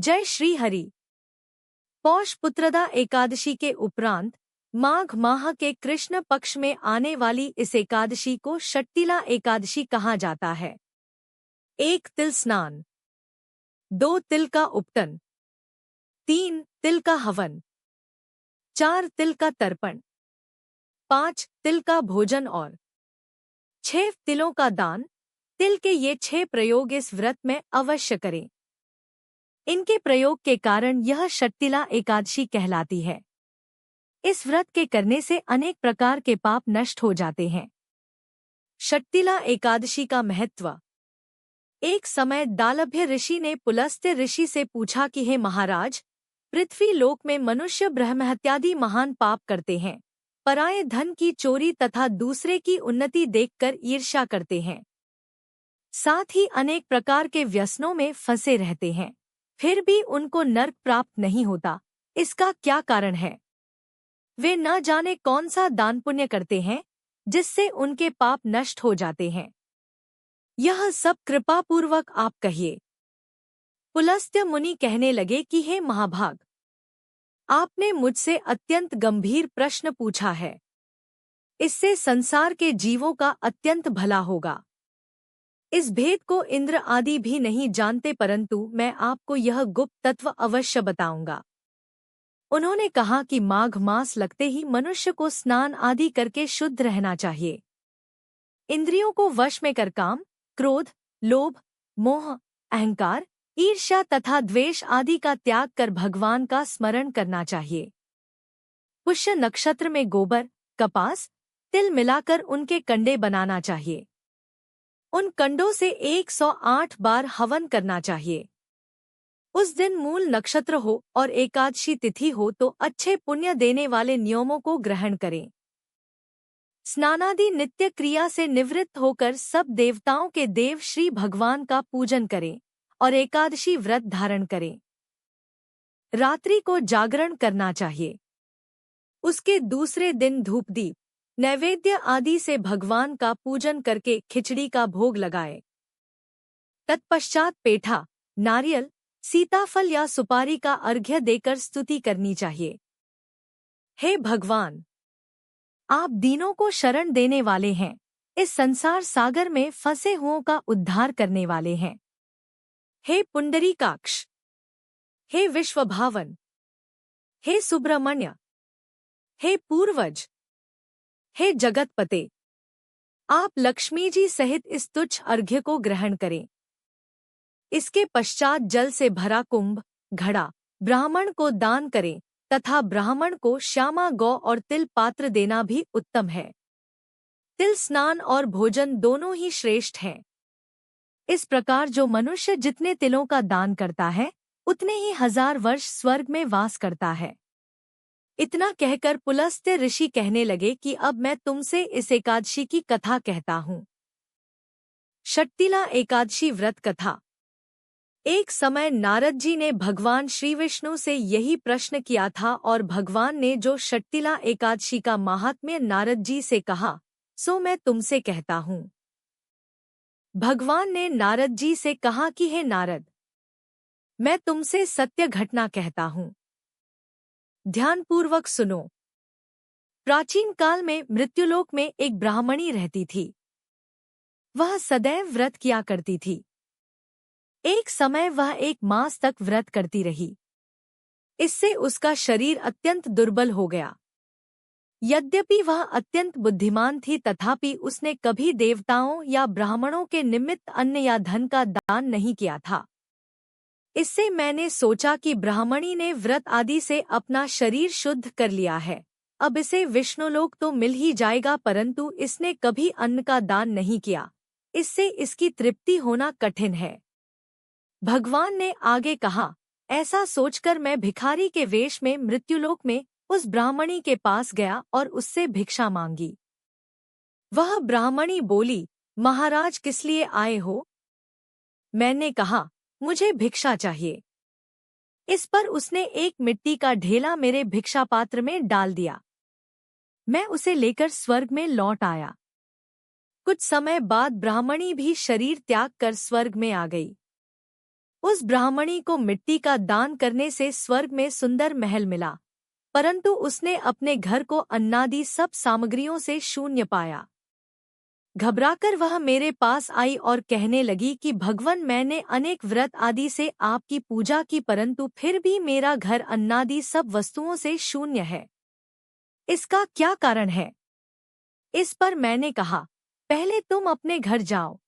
जय श्री हरि। पौष पुत्रदा एकादशी के उपरांत माघ माह के कृष्ण पक्ष में आने वाली इस एकादशी को षट्टिला एकादशी कहा जाता है। 1 तिल स्नान, 2 तिल का उपटन, 3 तिल का हवन, 4 तिल का तर्पण, 5 तिल का भोजन और 6 तिलों का दान। तिल के ये 6 प्रयोग इस व्रत में अवश्य करें। इनके प्रयोग के कारण यह षट्टिला एकादशी कहलाती है। इस व्रत के करने से अनेक प्रकार के पाप नष्ट हो जाते हैं। षट्टिला एकादशी का महत्व। एक समय दालभ्य ऋषि ने पुलस्त्य ऋषि से पूछा कि हे महाराज, पृथ्वी लोक में मनुष्य ब्रह्महत्यादि महान पाप करते हैं, पराये धन की चोरी तथा दूसरे की उन्नति देखकर ईर्ष्या करते हैं, साथ ही अनेक प्रकार के व्यसनों में फंसे रहते हैं, फिर भी उनको नर्क प्राप्त नहीं होता। इसका क्या कारण है? वे न जाने कौन सा दान पुण्य करते हैं जिससे उनके पाप नष्ट हो जाते हैं। यह सब कृपापूर्वक आप कहिए। पुलस्त्य मुनि कहने लगे कि हे महाभाग, आपने मुझसे अत्यंत गंभीर प्रश्न पूछा है। इससे संसार के जीवों का अत्यंत भला होगा। इस भेद को इंद्र आदि भी नहीं जानते, परंतु मैं आपको यह गुप्त तत्व अवश्य बताऊंगा। उन्होंने कहा कि माघ मास लगते ही मनुष्य को स्नान आदि करके शुद्ध रहना चाहिए। इंद्रियों को वश में कर काम, क्रोध, लोभ, मोह, अहंकार, ईर्ष्या तथा द्वेष आदि का त्याग कर भगवान का स्मरण करना चाहिए। पुष्य नक्षत्र में गोबर, कपास, तिल मिलाकर उनके कंडे बनाना चाहिए। उन कंडों से 108 बार हवन करना चाहिए। उस दिन मूल नक्षत्र हो और एकादशी तिथि हो तो अच्छे पुण्य देने वाले नियमों को ग्रहण करें। स्नानादि नित्य क्रिया से निवृत्त होकर सब देवताओं के देव श्री भगवान का पूजन करें और एकादशी व्रत धारण करें। रात्रि को जागरण करना चाहिए। उसके दूसरे दिन धूपदीप, नैवेद्य आदि से भगवान का पूजन करके खिचड़ी का भोग लगाए। तत्पश्चात पेठा, नारियल, सीताफल या सुपारी का अर्घ्य देकर स्तुति करनी चाहिए। हे भगवान, आप दीनों को शरण देने वाले हैं, इस संसार सागर में फंसे हुओं का उद्धार करने वाले हैं। हे पुंडरीकाक्ष, हे विश्वभावन, हे सुब्रमण्य, हे पूर्वज, हे जगतपते, आप लक्ष्मी जी सहित इस तुच्छ अर्घ्य को ग्रहण करें। इसके पश्चात जल से भरा कुंभ, घड़ा ब्राह्मण को दान करें तथा ब्राह्मण को श्यामा गौ और तिल पात्र देना भी उत्तम है। तिल स्नान और भोजन दोनों ही श्रेष्ठ हैं। इस प्रकार जो मनुष्य जितने तिलों का दान करता है उतने ही 1000 वर्ष स्वर्ग में वास करता है। इतना कहकर पुलस्त्य ऋषि कहने लगे कि अब मैं तुमसे इस एकादशी की कथा कहता हूँ। षट्टिला एकादशी व्रत कथा। एक समय नारद जी ने भगवान श्री विष्णु से यही प्रश्न किया था और भगवान ने जो षट्टिला एकादशी का महात्म्य नारद जी से कहा सो मैं तुमसे कहता हूँ। भगवान ने नारद जी से कहा कि हे नारद, मैं तुमसे सत्य घटना कहता हूँ, ध्यानपूर्वक सुनो। प्राचीन काल में मृत्युलोक में एक ब्राह्मणी रहती थी। वह सदैव व्रत किया करती थी। एक समय वह 1 मास तक व्रत करती रही। इससे उसका शरीर अत्यंत दुर्बल हो गया। यद्यपि वह अत्यंत बुद्धिमान थी तथापि उसने कभी देवताओं या ब्राह्मणों के निमित्त अन्न या धन का दान नहीं किया था। इससे मैंने सोचा कि ब्राह्मणी ने व्रत आदि से अपना शरीर शुद्ध कर लिया है, अब इसे विष्णुलोक तो मिल ही जाएगा, परंतु इसने कभी अन्न का दान नहीं किया, इससे इसकी तृप्ति होना कठिन है। भगवान ने आगे कहा, ऐसा सोचकर मैं भिखारी के वेश में मृत्युलोक में उस ब्राह्मणी के पास गया और उससे भिक्षा मांगी। वह ब्राह्मणी बोली, महाराज किस लिए आए हो? मैंने कहा, मुझे भिक्षा चाहिए। इस पर उसने एक मिट्टी का ढेला मेरे भिक्षा पात्र में डाल दिया। मैं उसे लेकर स्वर्ग में लौट आया। कुछ समय बाद ब्राह्मणी भी शरीर त्याग कर स्वर्ग में आ गई। उस ब्राह्मणी को मिट्टी का दान करने से स्वर्ग में सुंदर महल मिला, परंतु उसने अपने घर को अन्नादि सब सामग्रियों से शून्य पाया। घबराकर वह मेरे पास आई और कहने लगी कि भगवान, मैंने अनेक व्रत आदि से आपकी पूजा की, परंतु फिर भी मेरा घर अन्नादि सब वस्तुओं से शून्य है। इसका क्या कारण है? इस पर मैंने कहा, पहले तुम अपने घर जाओ,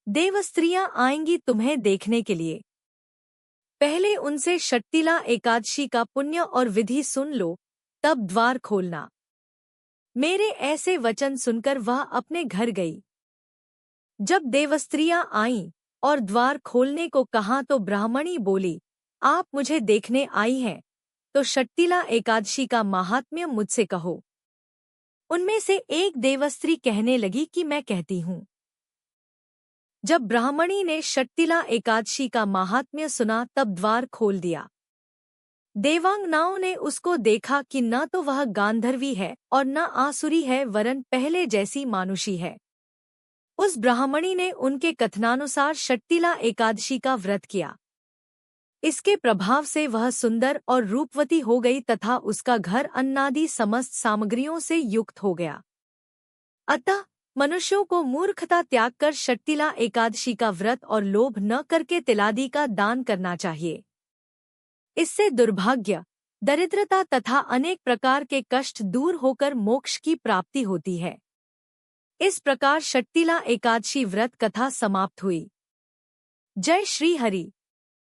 देवस्त्रियां आएंगी तुम्हें देखने के लिए। पहले उनसे षट्टिला एकादशी का पुण्य और विधि सुन लो, तब द्वार खोलना। मेरे ऐसे वचन सुनकर वह अपने घर गई। जब देवस्त्रियां आईं और द्वार खोलने को कहा तो ब्राह्मणी बोली, आप मुझे देखने आई हैं, तो षट्टिला एकादशी का महात्म्य मुझसे कहो। उनमें से एक देवस्त्री कहने लगी कि मैं कहती हूँ। जब ब्राह्मणी ने षट्टिला एकादशी का महात्म्य सुना तब द्वार खोल दिया। देवांगनाओं ने उसको देखा कि न तो वह गांधर्वी है और न आसुरी है, वरन पहले जैसी मानुषी है। उस ब्राह्मणी ने उनके कथनानुसार षट्टिला एकादशी का व्रत किया। इसके प्रभाव से वह सुंदर और रूपवती हो गई तथा उसका घर अन्नादि समस्त सामग्रियों से युक्त हो गया। अतः मनुष्यों को मूर्खता त्याग कर षट्टिला एकादशी का व्रत और लोभ न करके तिलादि का दान करना चाहिए। इससे दुर्भाग्य, दरिद्रता तथा अनेक प्रकार के कष्ट दूर होकर मोक्ष की प्राप्ति होती है। इस प्रकार षट्टिला एकादशी व्रत कथा समाप्त हुई। जय श्री हरि।